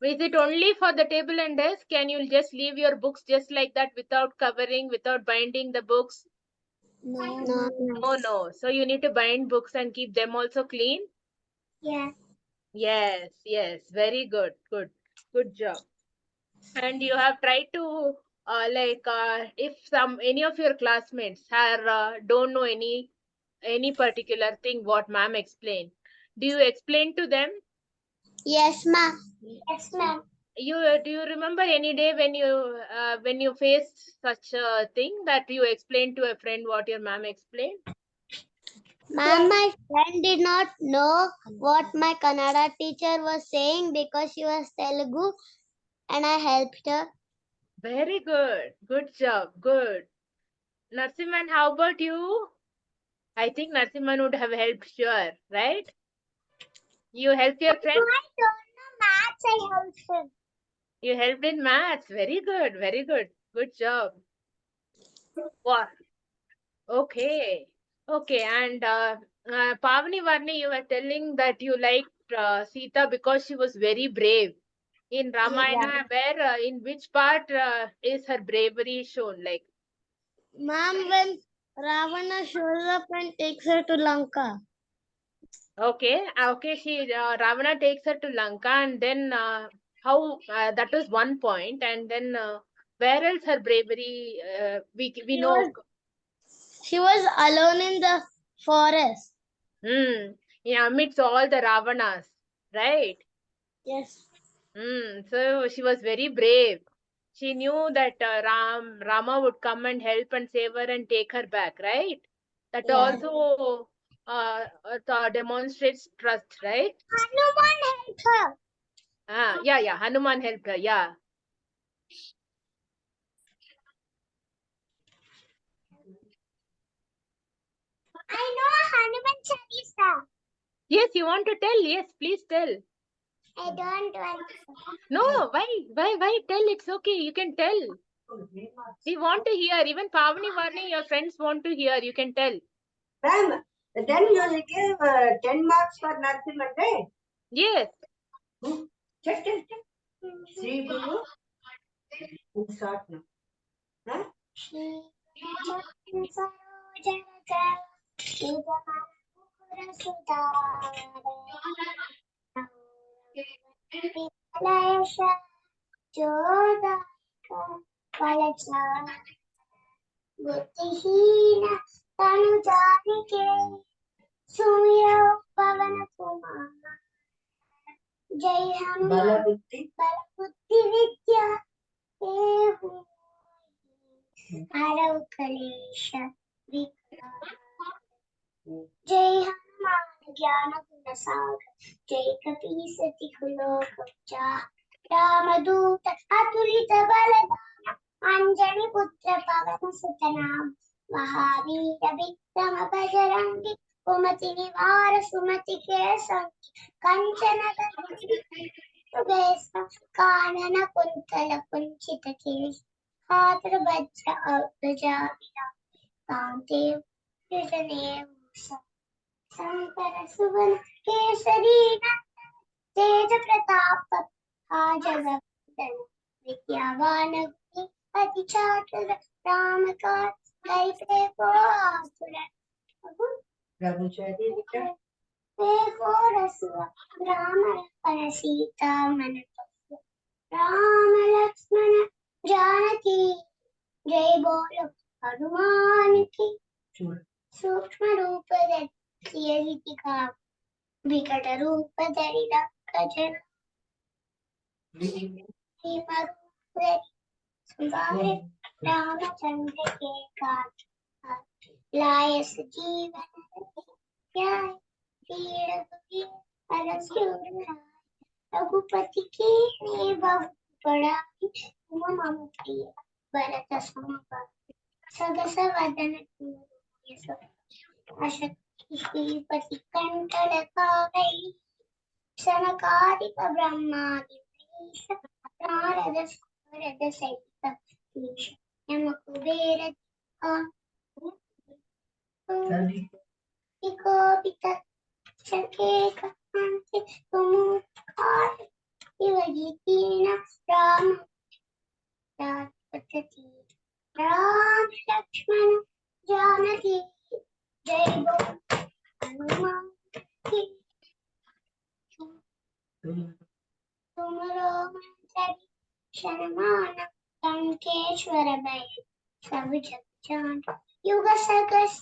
Is it only for the table and desk? Can you just leave your books just like that without covering, without binding the books? No. Oh no. So you need to bind books and keep them also clean? Yeah. Yes, yes. Very good. Good. Good job. And you have tried to if any of your classmates don't know any particular thing what ma'am explained, do you explain to them? Yes, ma'am. Yes, ma'am. Do you remember any day when you faced such a thing that you explained to a friend what your ma'am explained? Ma'am, my friend did not know what my Kannada teacher was saying because she was Telugu and I helped her. Very good. Good job. Good. Narsimhan, how about you? I think Narsimhan would have helped, sure, right? You helped your friend? I don't know maths, I helped him. You helped in maths. Very good. Very good. Good job. Wow. Okay. Okay. And Pavani Varni, you were telling that you liked Sita because she was very brave. In Ramayana, where in which part is her bravery shown? Like, Ma'am, when Ravana shows up and takes her to Lanka. okay, okay, Ravana takes her to Lanka, and then how that was one point, and then where else her bravery we know. She was alone in the forest. Yeah, amidst all the Ravanas, right? Yes. So she was very brave. She knew that Rama would come and help and save her and take her back, right? That Yeah. also demonstrates trust, right? Hanuman helped her. Yeah, Hanuman helped her, yeah. I know Hanuman Chalisa. Yes, you want to tell? Yes, please tell. I don't want to. No, why tell? It's okay, you can tell. We want to hear. Even Pavani Varni, your friends want to hear. You can tell. Ma'am, Then you will give 10 marks for Narasimhan, right? Yes. Check. Sri Guru. We'll start now. Huh? बुद्धिहीन तनु जानिके सुमिरो पवन कुमार जय Hanuman Bala Buddhi. बल बुद्धि विद्या देहु हरौ कलेश विकार जय हनुमान ज्ञान गुण सागर जय कपीस तिहु लोक उजागर रामदूत अतुलित बलधाम अंजनी पुत्र पवन सुत नाम महावीर विक्रम बजरंगी कुमति निवार सुमति के संग कंचन कानन कुंतल कुंचित केश हाथ वज्र ध्वजा कांते शंकर सुवन केसरी तेज प्रताप जगवंदन विद्यावान अति चातुर राम काज कैसे को आतुर Brahmachari. देखो रसुआ राम लक्ष्मण सीता मन राम लक्ष्मण जानकी जय बोलो हनुमान की सूक्ष्म रूप धरि का विकट रूप धरि रखजन सुधारे रामचंद्र के काज लाय जीवन रघुपति की बड़ाई मम प्रिय भरत समभाई सदस वदन श्रीपति कंठ लगाई सनकादिक ब्रह्मादि नारद सारद सहित यम कुबेर शके कांति तुम राम लक्ष्मण जानकी जय बोल हनुमान की तुमरो मंत्र शर्मान कंकेश्वर भय सब जग जान युग सकस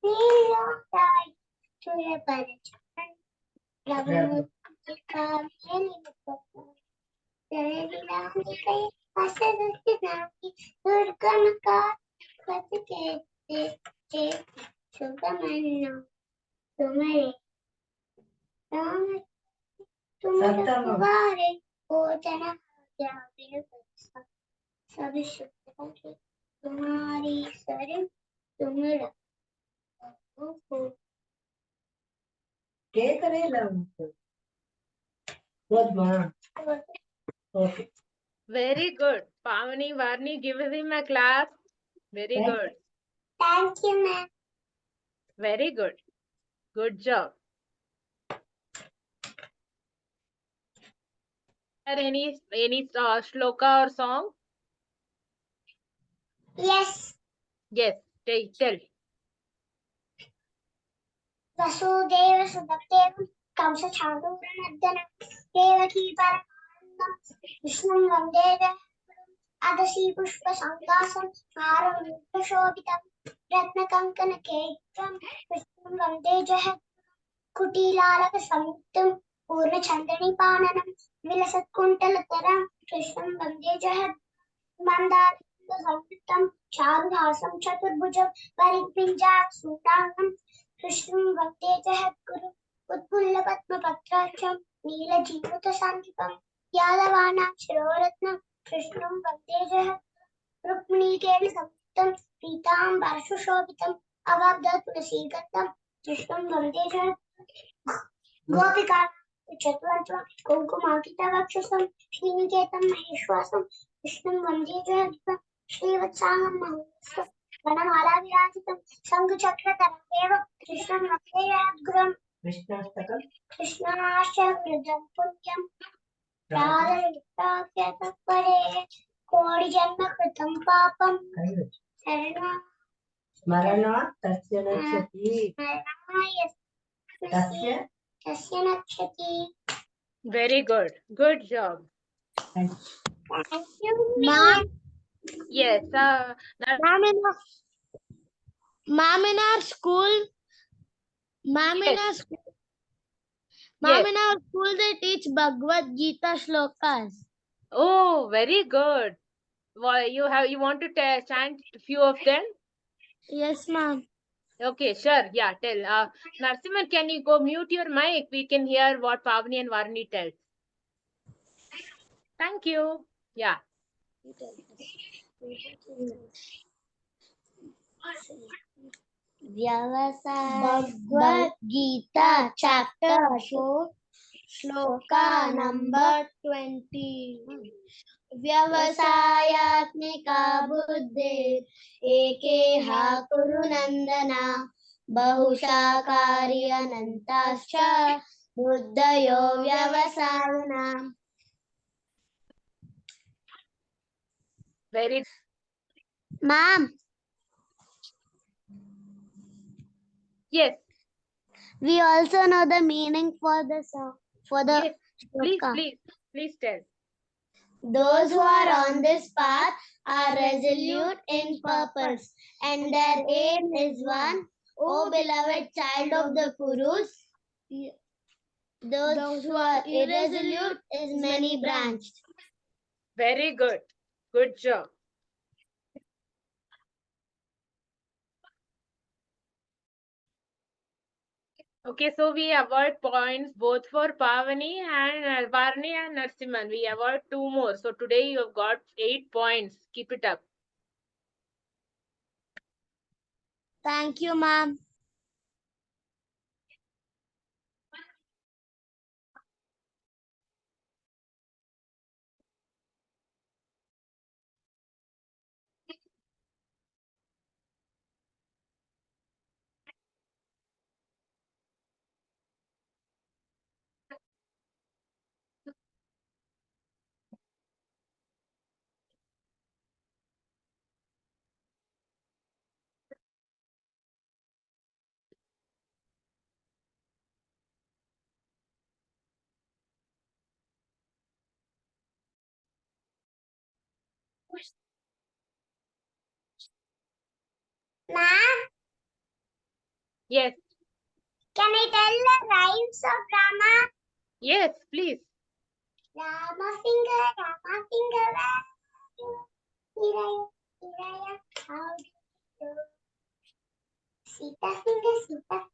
नीलोताय तुय परिचरण रघुमुख का मेली मुख तेरे नाम के असरत नामी दुर्गम का पथ के सुगमन तुम्हारे राम तुम रखवारे ओ जना क्या सब शुक्र के तुम्हारी शरण तुम रखो Kekare love. Good man. Okay. Very good. Pavani, Varni, give him a clap. Very Thank good. Thank you, ma'am. Very good. Good job. Any shloka or song? Yes. Yes. Tell. Vasudev Sudev Kans चाणूरमर्दन Devaki परमानंदं कृष्णं वन्दे अदसी पुष्प संकासं हारमुग्धशोभितं रत्नकंकणकेयूरं कृष्णं वन्दे कुटीलालक संयुक्तं पूर्णचन्द्रनिपाणनं विलसत्कुण्टलधरं कृष्णं वन्दे मंदारसंयुक्तं चारुहासं चतुर्भुजं परिपिञ्जासूतांगं कृष्णं वन्दे जगद्गुरुं उत्फुल्लपद्मपत्राक्षं नीलजीमूतसान्निपं यादवानां शिरोरत्नं कृष्णं वन्दे जगद्गुरुं रुक्मिणीकेलिसंयुक्तं पीताम्बरसुशोभितं अवाप्ततुलसीगन्धं कृष्णं वन्दे जगद्गुरुं गोपिका चतुरन्तं कुङ्कुमाङ्कितवक्षसं श्रीनिकेतं महेश्वासं कृष्णं वन्दे जगद्गुरुं श्रीवत्सांगं महोत्सवं वनमालाविराजितं शङ्खचक्रधरं कृष्णं वन्देव्याघ्रं कृष्णाष्टकम् कृष्णाष्टभुजं पुण्यं राधयुक्ताख्यतत्परे कोटिजन्मकृतं पापं शरणं स्मरणात् तस्य नश्यति शरणाय तस्य तस्य नक्षति. Very good. Good job. Thank you, ma'am. Yes. Now, Ma'am, in our school, ma'am, in Yes. our school, ma'am, yes. in our school, they teach Bhagavad Gita shlokas. Oh, very good. Well, you want to chant a few of them? Yes, ma'am. Okay, sure. Yeah, tell. Narasimhan, can you go mute your mic? We can hear what Pavani and Varni tell. Thank you. Yeah. Bhagavad Gita chapter 4 shloka number 20. व्यवसायात्मिका बुद्धेः एकेहा कुरु नन्दन बहुशाकारी अनन्ताश्च बुद्धयो व्यवसायिनः. Very Ma'am, yes. we also know the meaning for the song, for the Yes. Please, shloka. please tell. Those who are on this path are resolute in purpose, and their aim is one. O beloved child of the Kurus, those who are irresolute is many branched. Very good. Good job. Okay, so we avoid points both for Pavani and Varni and Narasimhan. We avoid 2 more. So today you have got 8 points. Keep it up. Thank you, ma'am. Ma'am, Yes. can I tell the rhymes of Rama? Yes, please. Rama finger, where Hiraya, Hiraya, how do you do? Sita finger, where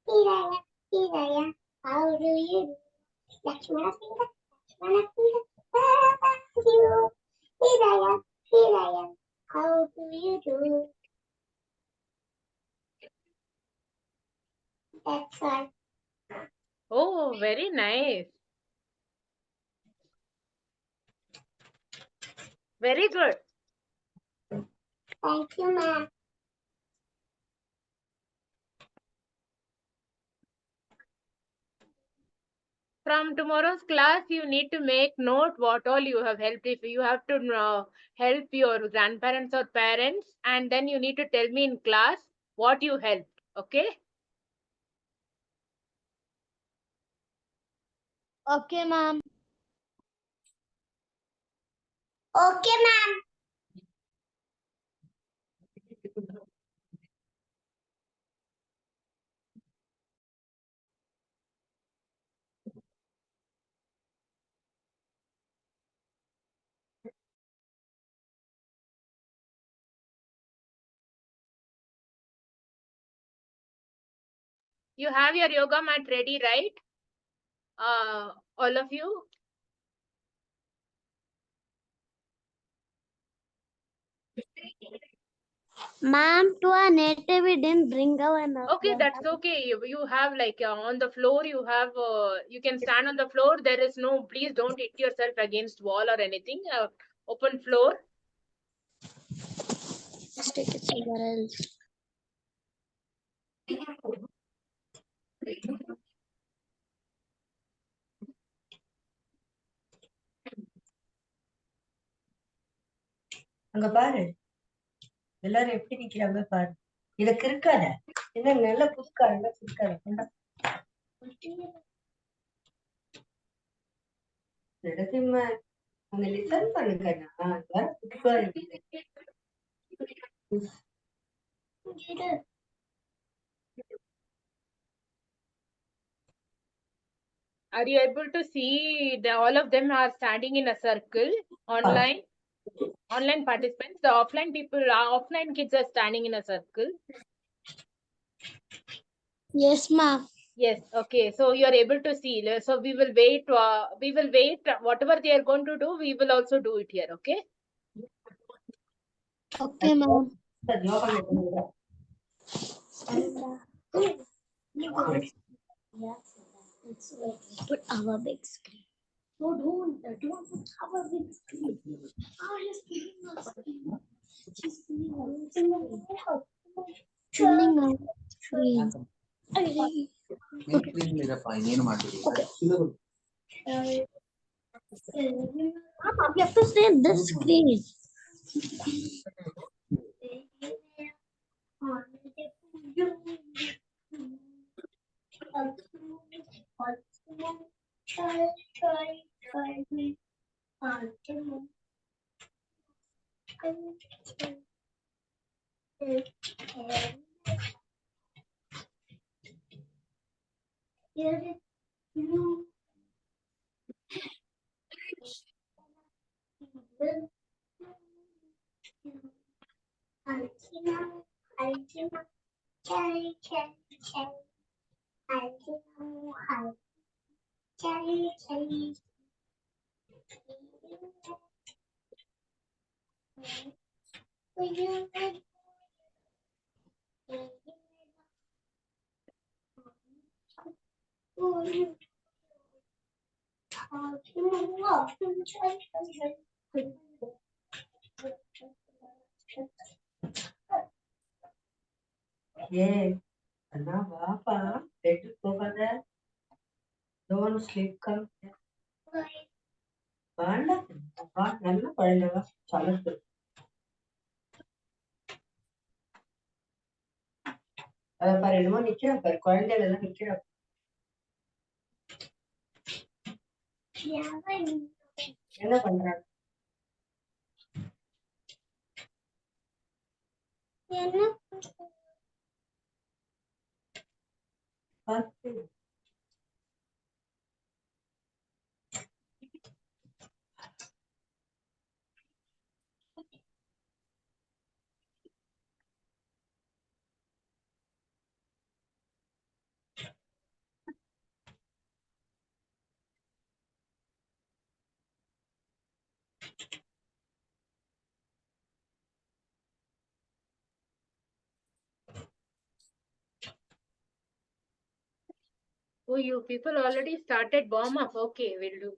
Hiraya, Hiraya, how do you do? Lakshmana finger, where are you? Hiraya, Hiraya, how do you do? That's all. Oh, very nice. Very good. Thank you, ma'am. From tomorrow's class, you need to make note what all you have helped. If you have to help your grandparents or parents, and then you need to tell me in class what you helped. Okay? Okay, ma'am. Okay, ma'am. You have your yoga mat ready, right? All of you? Ma'am, to our native, we didn't bring our Okay, that's okay. You have like on the floor, you have, you can stand on the floor. There is no, please don't hit yourself against wall or anything. Open floor. Let's take it somewhere else. அங்க பாரு எல்லாரும் எப்படி நிக்கிறாங்க பாரு. இத கிறுக்காத. என்ன நல்ல புதுக்காரங்க கிறுக்காத. நரசிம்ம அவங்க லிசன் பண்ணுங்கண்ணா. வேற புதுக்காரங்க. Are you able to see all of them are standing in a circle online? Online participants, the offline people, offline kids are standing in a circle. Yes, ma'am. Yes, okay. So you are able to see. So we will wait. Whatever they are going to do, we will also do it here. Okay. Okay, ma'am. Yeah, let's put our big screen. No, don't put our big screen. She's putting our screen. She's putting our screen. Mama, we have to stay in this screen. ஏய் அண்ணா வாப்பா bed போகாத. Don't sleep, come. வேண்டாம் வா, நல்ல குழந்தைவா சலத்து. அத பாரு என்னமோ நிக்கிறா பாரு, குழந்தைகள் எல்லாம் நிக்கிறா. என்ன பண்றாங்க? பார்த்து. Oh, you people already started warm up. Okay, we'll do.